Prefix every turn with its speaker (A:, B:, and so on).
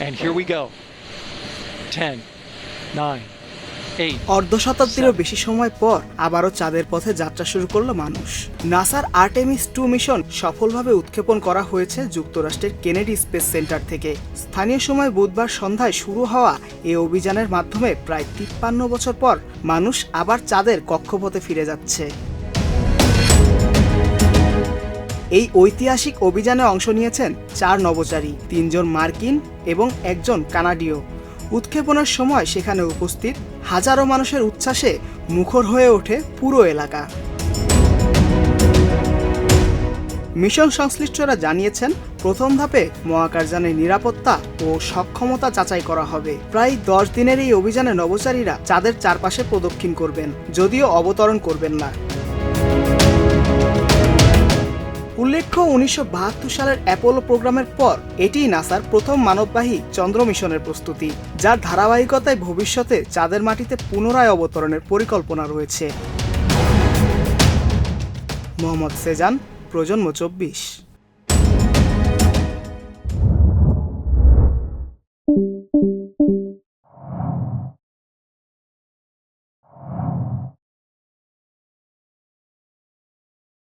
A: And here we go. 10, 9, 8.
B: অর্ধ শতাব্দীরও বেশি সময় পর আবারও চাঁদের পথে যাত্রা শুরু করলো মানুষ। নাসার আর্টেমিস 2 মিশন সফলভাবে উৎক্ষেপণ করা হয়েছে যুক্তরাষ্ট্রের কেনেডি স্পেস সেন্টার থেকে। স্থানীয় সময় বুধবার সন্ধ্যায় শুরু হওয়া এই অভিযানের মাধ্যমে প্রায় 53 বছর পর মানুষ আবার চাঁদের কক্ষপথে ফিরে যাচ্ছে। এই ঐতিহাসিক অভিযানে অংশ নিয়েছেন 4 নভোচারী, 3 জন মার্কিন এবং 1 জন কানাডীয়। উৎক্ষেপণের সময় সেখানে উপস্থিত হাজারো মানুষের উচ্ছ্বাসে মুখর হয়ে ওঠে পুরো এলাকা। মিশন সংশ্লিষ্টরা জানিয়েছেন, প্রথম ধাপে মহাকাশযানের নিরাপত্তা ও সক্ষমতা যাচাই করা হবে। প্রায় 10 দিনের এই অভিযানে নভোচারীরা চাঁদের চারপাশে প্রদক্ষিণ করবেন, যদিও অবতরণ করবেন না। উল্লেখ্য, 1972 সালের অ্যাপোলো প্রোগ্রামের পর এটিই নাসার প্রথম মানববাহী চন্দ্র মিশনের প্রস্তুতি, যার ধারাবাহিকতায় ভবিষ্যতে চাঁদের মাটিতে পুনরায় অবতরণের পরিকল্পনা রয়েছে। মোহাম্মদ সেজান, প্রজন্ম 24।